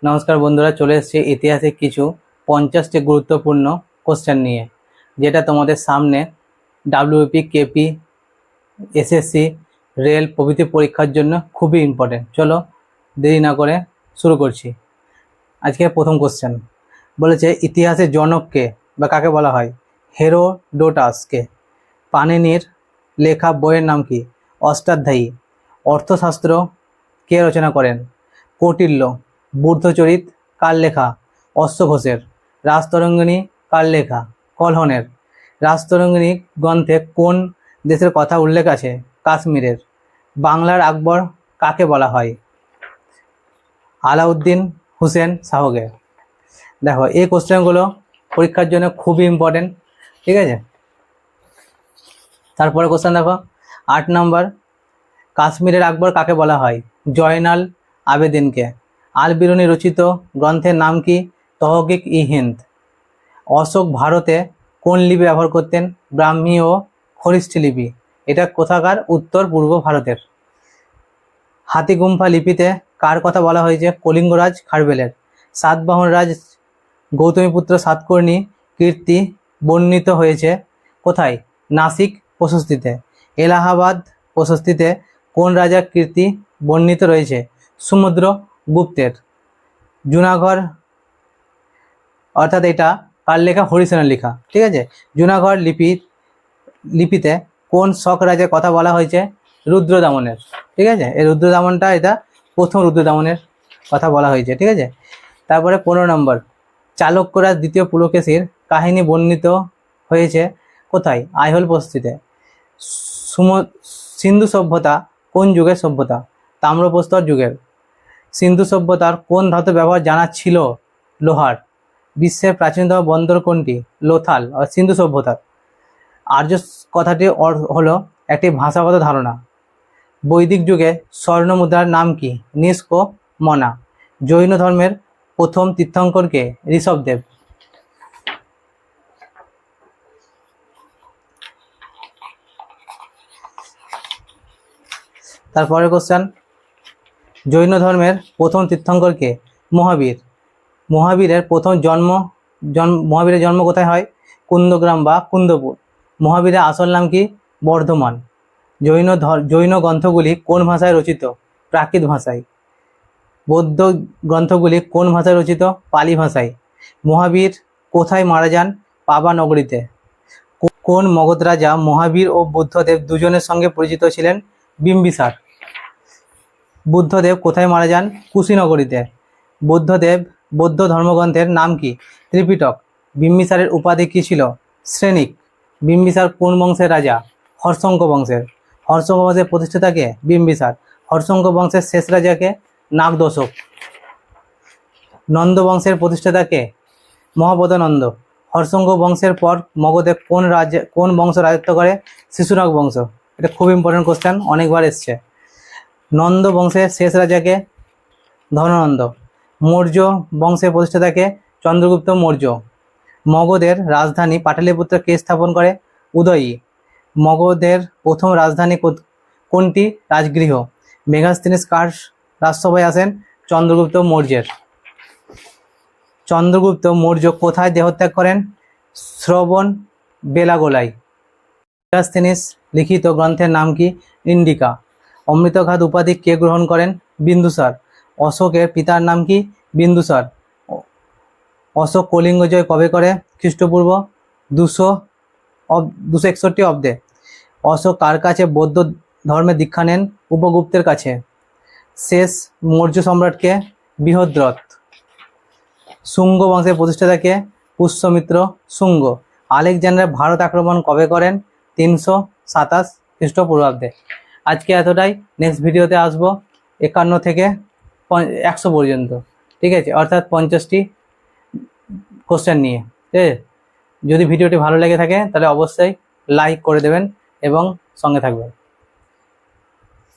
নমস্কার বন্ধুরা, চলে এসেছি ইতিহাসে কিছু 50টি গুরুত্বপূর্ণ কোশ্চেন নিয়ে, যেটা তোমাদের সামনে ডাব্লিউপি, কেপি, এসএসসি, রেল প্রভৃতি পরীক্ষার জন্য খুবই ইম্পর্টেন্ট। চলো দেরি না করে শুরু করছি। আজকের প্রথম কোশ্চেন বলেছে, ইতিহাসের জনককে বা কাকে বলা হয়? হেরোডোটাসকে। পাণিনির লেখা বইয়ের নাম কি? অষ্টাধ্যায়ী। অর্থশাস্ত্র কে রচনা করেন? কৌটিল্য। বুদ্ধচরিত কার লেখা? অশ্বঘোষের। রাজতরঙ্গিনী কার লেখা? কলহনের। রাজতরঙ্গিনী গ্রন্থে কোন দেশের কথা উল্লেখ আছে? কাশ্মীরের। বাংলার আকবর কাকে বলা হয়? আলাউদ্দিন হুসেন শাহকে। দেখো, এই কোশ্চেনগুলো পরীক্ষার জন্য খুবই ইম্পর্টেন্ট, ঠিক আছে? তারপরে কোশ্চেন দেখো, 8 নম্বর, কাশ্মীরের আকবর কাকে বলা হয়? জয়নাল আবেদিনকে। আল বিরুনি রচিত গ্রন্থের নাম কি? তহকিক ই হিন্দ। অশোক ভারতে কোন লিপি ব্যবহার করতেন? ব্রাহ্মী ও খরিষ্ঠী লিপি। এটা কোথাকার? উত্তর পূর্ব ভারতের। হাতিগুম্ফা লিপিতে কার কথা বলা হয়েছে? কলিঙ্গরাজ খারবেলের। সাতবাহন রাজ গৌতমীপুত্র সাতকর্ণী কীর্তি বর্ণিত হয়েছে কোথায়? নাসিক প্রশস্তিতে। এলাহাবাদ প্রশস্তিতে কোন রাজার কীর্তি বর্ণিত রয়েছে? সমুদ্রগুপ্তের। জুনাগড়, অর্থাৎ এটা কার লেখা? হরিসেনের লেখা, ঠিক আছে? জুনাগড় লিপিতে কোন শক রাজার কথা বলা হয়েছে? রুদ্রদামনের, ঠিক আছে? এই রুদ্রদামনটা, এটা প্রথম রুদ্রদামনের কথা বলা হয়েছে, ঠিক আছে? তারপরে 15 নম্বর, চালুক্যরাজ দ্বিতীয় পুলকেশীর কাহিনী বর্ণিত হয়েছে কোথায়? আইহোল প্রশস্তিতে। সিন্ধু সভ্যতা কোন যুগের সভ্যতা? তাম্রপ্রস্তর যুগের। সিন্ধু সভ্যতার কোন ধাতু ব্যবহার জানা ছিল? লোহার। বিশ্বের প্রাচীনতম বন্দর কোনটি? লোথাল। আর সিন্ধু সভ্যতার। আর্য কথাটি হলো একটি ভাষাগত ধারণা। বৈদিক যুগে স্বর্ণ মুদ্রার নাম কি? নিষ্ক ও মনা। জৈন ধর্মের প্রথম তীর্থঙ্করকে? ঋষভদেব। তারপরে কোশ্চেন, জৈন ধর্মের প্রথম তীর্থঙ্করকে? মহাবীর। মহাবীরের প্রথম মহাবীরের জন্ম কোথায় হয়? কুন্দগ্রাম বা কুন্দপুর। মহাবীরের আসল নাম কি? বর্ধমান। জৈন গ্রন্থগুলি কোন ভাষায় রচিত? প্রাকৃত ভাষায়। বৌদ্ধ গ্রন্থগুলি কোন ভাষায় রচিত? পালি ভাষায়। মহাবীর কোথায় মারা যান? পাবা নগরীতে। কোন মগধ রাজা মহাবীর ও বুদ্ধদেব দুজনের সঙ্গে পরিচিত ছিলেন? বিম্বিসার। বুদ্ধদেব কোথায় মারা যান? কুশীনগরীতে। বৌদ্ধ ধর্মগ্রন্থের নাম কি? ত্রিপিটক। বিম্বিসারের উপাধি কি ছিল? শ্রেণিক। বিম্বিসার কোন বংশের রাজা? হর্ষঙ্ক বংশের। হর্ষঙ্ক বংশের প্রতিষ্ঠাতাকে? বিম্বিসার। হর্ষঙ্ক বংশের শেষ রাজাকে? নাগদশক। নন্দ বংশের প্রতিষ্ঠাতাকে? মহাপদনন্দ। হর্ষঙ্ক বংশের পর মগধে কোন বংশ রাজত্ব করে? শিশুনাগ বংশ। এটা খুব ইম্পর্টেন্ট কোশ্চেন, অনেকবার এসছে। নন্দ বংশের শেষ রাজাকে? ধননন্দ। মৌর্য বংশের প্রতিষ্ঠাতাকে? চন্দ্রগুপ্ত মৌর্য। মগধের রাজধানী পাটলিপুত্র কে স্থাপন করে? উদয়ী। মগধের প্রথম রাজধানী কোনটি? রাজগৃহ। মেগাস্তিনিস কার রাজসভায় আসেন? চন্দ্রগুপ্ত মৌর্যের। চন্দ্রগুপ্ত মৌর্য কোথায় দেহত্যাগ করেন? শ্রবণ বেলাগোলায়। মেগাস্তিনিস লিখিত গ্রন্থের নাম কি? ইন্ডিকা। অমৃতঘাত উপাধি কে গ্রহণ করেন? বিন্দুসার। অশোকের পিতার নাম কি? বিন্দুসার। অশোক কলিঙ্গ জয় কবে করে? খ্রিস্টপূর্ব 261 অব্দে। অশোক কার কাছে বৌদ্ধ ধর্মের দীক্ষা নেন? উপগুপ্তের কাছে। শেষ মৌর্য সম্রাটকে? বৃহদ্রথ। শুঙ্গ বংশের প্রতিষ্ঠাতাকে? পুষ্যমিত্র শুঙ্গ। আলেকজান্ডার ভারত আক্রমণ কবে করেন? 327 খ্রিস্টপূর্বাব্দে। আজকে এতটাই। নেক্সট ভিডিওতে আসবো 51 থেকে 100 পর্যন্ত, ঠিক আছে? অর্থাৎ 50টি কোশ্চেন নিয়ে, ঠিক আছে? যদি ভিডিওটি ভালো লেগে থাকে তাহলে অবশ্যই লাইক করে দেবেন এবং সঙ্গে থাকবেন।